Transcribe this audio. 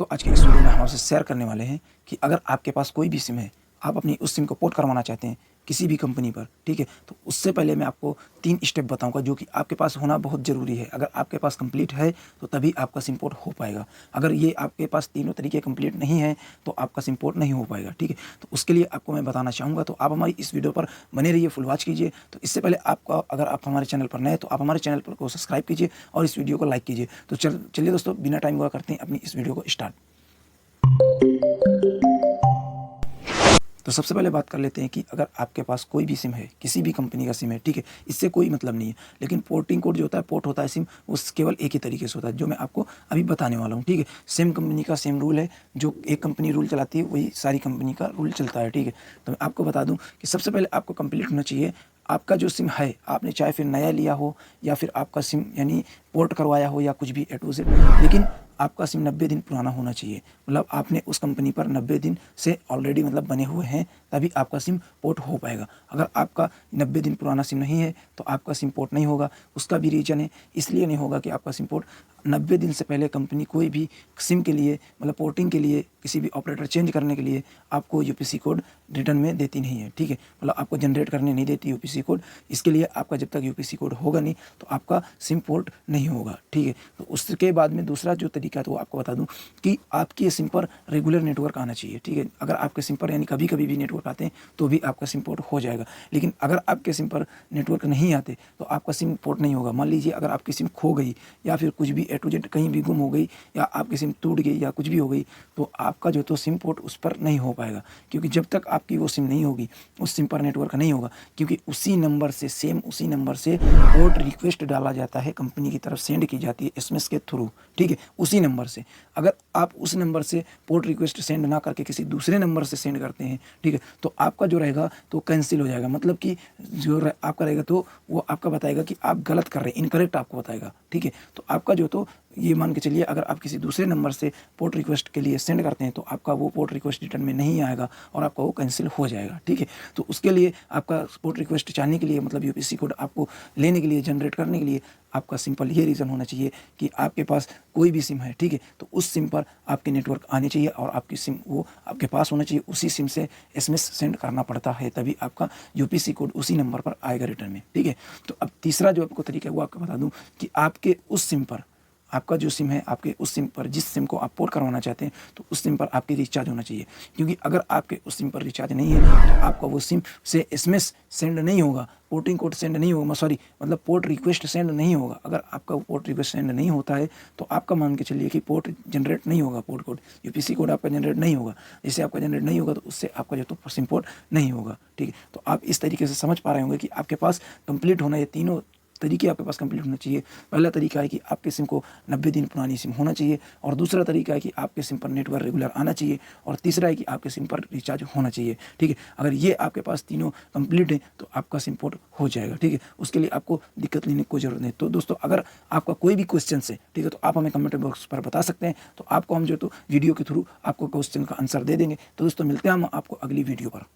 दोस्तों आज के इस वीडियो में हम आपसे शेयर करने वाले हैं कि अगर आपके पास कोई भी सिम है, आप अपनी उस सिम को पोर्ट करवाना चाहते हैं किसी भी कंपनी पर, ठीक है, तो उससे पहले मैं आपको 3 स्टेप बताऊंगा जो कि आपके पास होना बहुत ज़रूरी है। अगर आपके पास कंप्लीट है तो तभी आपका सिम पोर्ट हो पाएगा। अगर ये आपके पास तीनों तरीके कंप्लीट नहीं है तो आपका सिम पोर्ट नहीं हो पाएगा, ठीक है। तो उसके लिए आपको मैं बताना चाहूँगा, तो आप हमारी इस वीडियो पर बने रहिए, फुल वॉच कीजिए। तो इससे पहले आपका अगर आप हमारे चैनल पर नए तो आप हमारे चैनल पर को सब्सक्राइब कीजिए और इस वीडियो को लाइक कीजिए। तो चलिए दोस्तों, बिना टाइम हुआ करते हैं अपनी इस वीडियो को स्टार्ट। तो सबसे पहले बात कर लेते हैं कि अगर आपके पास कोई भी सिम है, किसी भी कंपनी का सिम है, ठीक है, इससे कोई मतलब नहीं है। लेकिन पोर्टिंग कोड जो होता है, पोर्ट होता है सिम, वो केवल एक ही तरीके से होता है जो मैं आपको अभी बताने वाला हूँ, ठीक है। सेम कंपनी का सेम रूल है, जो एक कंपनी रूल चलाती है वही सारी कंपनी का रूल चलता है, ठीक है। तो मैं आपको बता दूँ कि सबसे पहले आपको कंप्लीट होना चाहिए आपका जो सिम है, आपने चाहे फिर नया लिया हो या फिर आपका सिम यानी पोर्ट करवाया हो या कुछ भी ए टू जेड, लेकिन आपका सिम 90 दिन पुराना होना चाहिए। मतलब आपने उस कंपनी पर 90 दिन से ऑलरेडी मतलब बने हुए हैं, तभी आपका सिम पोर्ट हो पाएगा। अगर आपका 90 दिन पुराना सिम नहीं है तो आपका सिम पोर्ट नहीं होगा। उसका भी रीज़न है, इसलिए नहीं होगा कि आपका सिम पोर्ट 90 दिन से पहले कंपनी कोई भी सिम के लिए मतलब पोर्टिंग के लिए किसी भी ऑपरेटर चेंज करने के लिए आपको यूपीसी कोड रिटर्न में देती नहीं है, ठीक है। मतलब आपको जनरेट करने नहीं देती यूपीसी कोड। इसके लिए आपका जब तक यूपीसी कोड होगा नहीं तो आपका सिम पोर्ट नहीं होगा, ठीक है। तो उसके बाद में दूसरा जो तरीका है तो आपको बता दूं कि आपके सिम पर रेगुलर नेटवर्क आना चाहिए, ठीक है। अगर आपके सिम पर यानी कभी कभी भी नेटवर्क आते हैं तो भी आपका सिम पोर्ट हो जाएगा। लेकिन अगर आपके सिम पर नेटवर्क नहीं आते तो आपका सिम पोर्ट नहीं होगा। मान लीजिए अगर आपकी सिम खो गई या फिर कुछ भी ए टू जेड कहीं भी गुम हो गई या आपकी सिम टूट गई या कुछ भी हो गई, तो आपका जो तो सिम पोर्ट उस पर नहीं हो पाएगा। क्योंकि जब तक आपकी वो सिम नहीं होगी, उस सिम पर नेटवर्क नहीं होगा, क्योंकि उसी नंबर से सेम उसी नंबर से पोर्ट रिक्वेस्ट डाला जाता है, कंपनी की तरफ सेंड की जाती है एसएमएस के थ्रू, ठीक है, उसी नंबर से। अगर आप उस नंबर से पोर्ट रिक्वेस्ट सेंड ना करके किसी दूसरे नंबर से सेंड करते हैं, ठीक है, तो आपका जो रहेगा तो कैंसिल हो जाएगा। मतलब कि जो आपका रहेगा तो वो आपका बताएगा कि आप गलत कर रहे हैं, इनकरेक्ट आपको बताएगा, ठीक है। तो आपका जो तो ये मान के चलिए अगर आप किसी दूसरे नंबर से पोर्ट रिक्वेस्ट के लिए सेंड करते हैं तो आपका वो पोर्ट रिक्वेस्ट रिटर्न में नहीं आएगा और आपका वो कैंसिल हो जाएगा, ठीक है। तो उसके लिए आपका पोर्ट रिक्वेस्ट चाहने के लिए मतलब यूपीसी कोड आपको लेने के लिए, जनरेट करने के लिए आपका सिंपल ये रीज़न होना चाहिए कि आपके पास कोई भी सिम है, ठीक है, तो उस सिम पर आपके नेटवर्क आने चाहिए और आपकी सिम वो आपके पास होना चाहिए। उसी सिम से एसएमएस सेंड करना पड़ता है, तभी आपका यूपीसी कोड उसी नंबर पर आएगा रिटर्न में, ठीक है। तो अब तीसरा जो आपको तरीका है वो आपको बता दूं कि आपके उस सिम पर, आपका जो सिम है, आपके उस सिम पर जिस सिम को आप पोर्ट करवाना चाहते हैं तो उस सिम पर आपकी रिचार्ज होना चाहिए। क्योंकि अगर आपके उस सिम पर रिचार्ज नहीं है तो आपका वो सिम से एसएमएस सेंड नहीं होगा, पोर्टिंग कोड सेंड नहीं होगा, सॉरी मतलब पोर्ट रिक्वेस्ट सेंड नहीं होगा। अगर आपका पोर्ट रिक्वेस्ट सेंड नहीं होता है तो आपका मान के चलिए कि पोर्ट जनरेट नहीं होगा, पोर्ट कोड यूपीसी कोड आपका जनरेट नहीं होगा। जैसे आपका जनरेट नहीं होगा तो उससे आपका जो तो सिम पोर्ट नहीं होगा, ठीक है। तो आप इस तरीके से समझ पा रहे होंगे कि आपके पास कंप्लीट होना, ये तीनों तरीके आपके पास कंप्लीट होना चाहिए। पहला तरीका है कि आपके सिम को 90 दिन पुरानी सिम होना चाहिए, और दूसरा तरीका है कि आपके सिम पर नेटवर्क रेगुलर आना चाहिए, और तीसरा है कि आपके सिम पर रिचार्ज होना चाहिए, ठीक है। अगर ये आपके पास तीनों कंप्लीट है तो आपका सिम पोर्ट हो जाएगा, ठीक है। उसके लिए आपको दिक्कत लेने की कोई जरूरत नहीं। तो दोस्तों अगर आपका कोई भी क्वेश्चन है, ठीक है, तो आप हमें कमेंट बॉक्स पर बता सकते हैं, तो आपको हम जो तो वीडियो के थ्रू आपको क्वेश्चन का आंसर दे देंगे। तो दोस्तों मिलते हैं हम आपको अगली वीडियो पर।